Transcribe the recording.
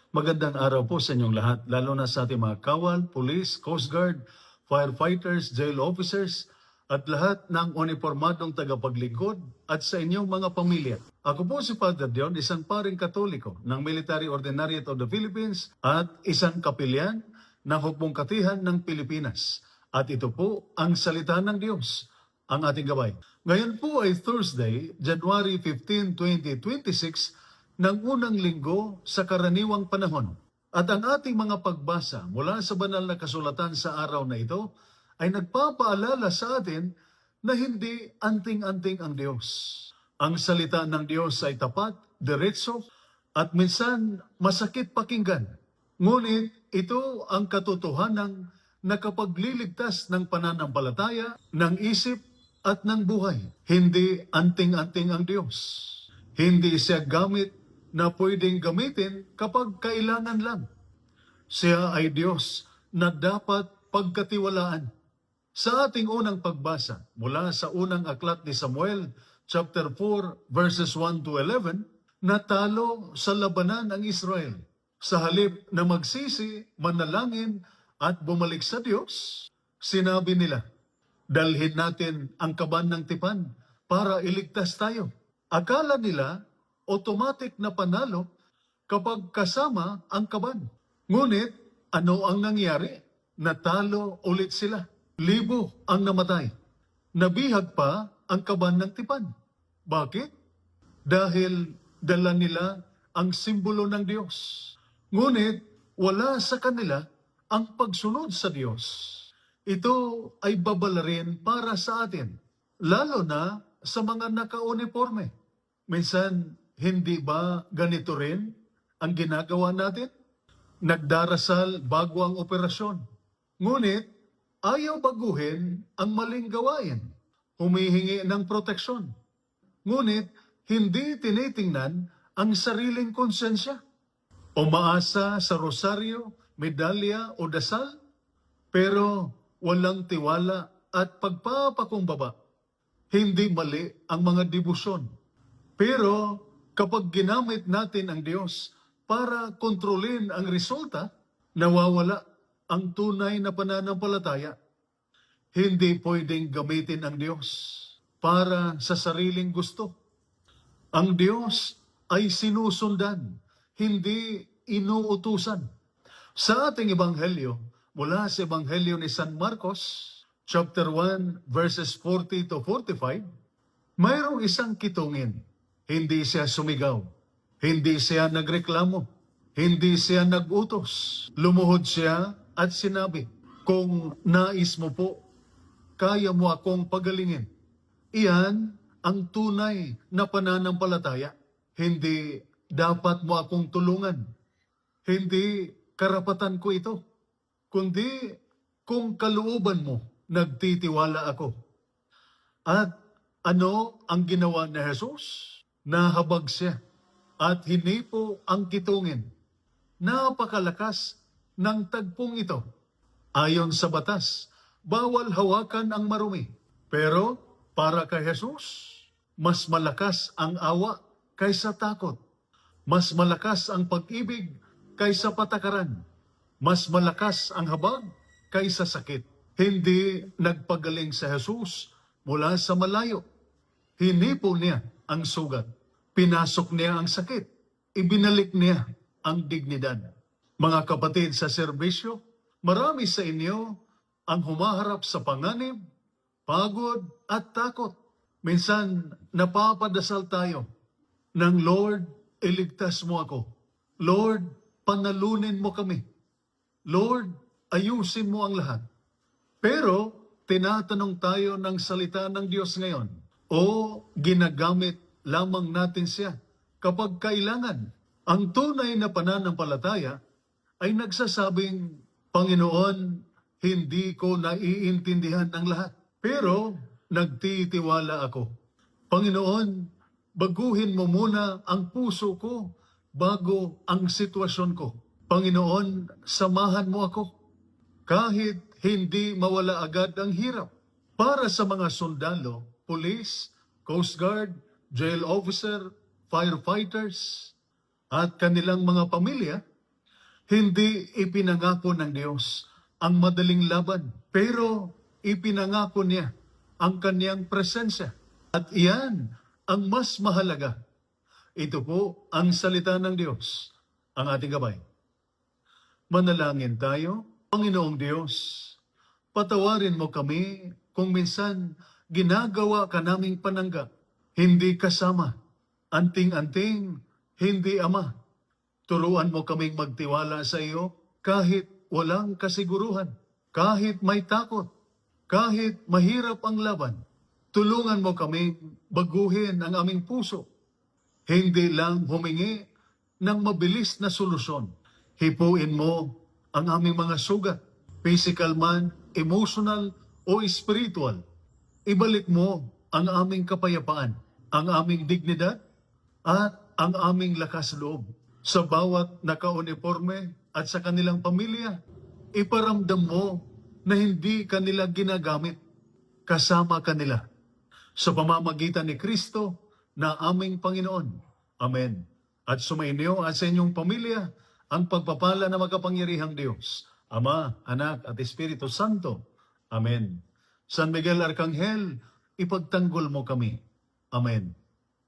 Magandang araw po sa inyong lahat, lalo na sa ating mga kawal, police, coast guard, firefighters, jail officers, at lahat ng uniformadong tagapaglingkod at sa inyong mga pamilya. Ako po si Father Dion, isang paring katoliko ng Military Ordinariate of the Philippines at isang kapilyan ng Hukbong Katihan ng Pilipinas. At ito po ang salita ng Diyos, ang ating gabay. Ngayon po ay Thursday, January 15, 2026, ng unang linggo sa karaniwang panahon. At ang ating mga pagbasa mula sa banal na kasulatan sa araw na ito ay nagpapaalala sa atin na hindi anting-anting ang Diyos. Ang salita ng Diyos ay tapat, diretso, at minsan masakit pakinggan. Ngunit ito ang katotohanan na nakapagliligtas ng pananampalataya, ng isip at ng buhay. Hindi anting-anting ang Diyos. Hindi siya gamit na pwedeng gamitin kapag kailangan lang. Siya ay Diyos na dapat pagkatiwalaan. Sa ating unang pagbasa mula sa unang aklat ni Samuel, chapter 4, verses 1 to 11, natalo sa labanan ang Israel. Sa halip na magsisi, manalangin at bumalik sa Diyos, sinabi nila, dalhin natin ang kaban ng tipan para iligtas tayo. Akala nila automatic na panalo kapag kasama ang kaban. Ngunit, ano ang nangyari? Natalo ulit sila. Libo ang namatay. Nabihag pa ang kaban ng tipan. Bakit? Dahil dala nila ang simbolo ng Diyos. Ngunit, wala sa kanila ang pagsunod sa Diyos. Ito ay babala rin para sa atin, lalo na sa mga naka-uniforme. Minsan, hindi ba ganito rin ang ginagawa natin? Nagdarasal bago ang operasyon. Ngunit, ayaw baguhin ang maling gawain. Humihingi ng proteksyon. Ngunit, hindi tinitingnan ang sariling konsensya. Umaasa sa rosaryo, medalya o dasal, pero walang tiwala at pagpapakumbaba. Hindi mali ang mga debosyon. Pero kapag ginamit natin ang Diyos para kontrolin ang resulta, nawawala ang tunay na pananampalataya. Hindi pwedeng gamitin ang Diyos para sa sariling gusto. Ang Diyos ay sinusundan, hindi inuutusan. Sa ating ebanghelyo, mula sa ebanghelyo ni San Marcos, chapter 1, verses 40 to 45, mayroong isang kitungin. Hindi siya sumigaw. Hindi siya nagreklamo. Hindi siya nagutos. Lumuhod siya at sinabi, kung nais mo po, kaya mo akong pagalingin. Iyan ang tunay na pananampalataya. Hindi dapat mo akong tulungan. Hindi karapatan ko ito. Kundi kung kalooban mo, nagtitiwala ako. At ano ang ginawa ni Jesus? Nahabag siya at hinipo ang kitungin. Napakalakas ng tagpong ito. Ayon sa batas, bawal hawakan ang marumi. Pero para kay Jesus, mas malakas ang awa kaysa takot. Mas malakas ang pag-ibig kaysa patakaran. Mas malakas ang habag kaysa sakit. Hindi nagpagaling sa Jesus mula sa malayo. Hinipo niya ang sugat. Pinasok niya ang sakit. Ibinalik niya ang dignidad. Mga kapatid sa serbisyo, marami sa inyo ang humaharap sa panganib, pagod at takot. Minsan napapadasal tayo ng Lord, iligtas mo ako. Lord, panalunin mo kami. Lord, ayusin mo ang lahat. Pero tinatanong tayo ng salita ng Diyos ngayon, o ginagamit lamang natin siya kapag kailangan. Ang tunay na pananampalataya ay nagsasabing, Panginoon, hindi ko naiintindihan ang lahat, pero nagtitiwala ako. Panginoon, baguhin mo muna ang puso ko bago ang sitwasyon ko. Panginoon, samahan mo ako. Kahit hindi mawala agad ang hirap. Para sa mga sundalo, police, coast guard, jail officer, firefighters, at kanilang mga pamilya, Hindi ipinangako ng Diyos ang madaling laban, pero ipinangako niya ang kanyang presensya. At iyan ang mas mahalaga. Ito po ang salita ng Diyos, ang ating gabay. Manalangin tayo. Panginoong Diyos, patawarin mo kami kung minsan ginagawa ka naming panangga, hindi kasama, anting-anting, hindi ama. Turuan mo kaming magtiwala sa iyo kahit walang kasiguruhan, kahit may takot, kahit mahirap ang laban. Tulungan mo kaming baguhin ang aming puso. Hindi lang humingi ng mabilis na solusyon. Hipuin mo ang aming mga sugat, physical man, emotional o spiritual. Ibalik mo ang aming kapayapaan, ang aming dignidad, at ang aming lakas loob. Sa bawat naka-uniforme at sa kanilang pamilya, iparamdam mo na hindi kanila ginagamit, kasama kanila. Sa pamamagitan ni Kristo na aming Panginoon. Amen. At sumainyo at sa inyong pamilya, ang pagpapala na makapangyarihang Diyos, Ama, Anak, at Espiritu Santo. Amen. San Miguel Arcangel, ipagtanggol mo kami. Amen.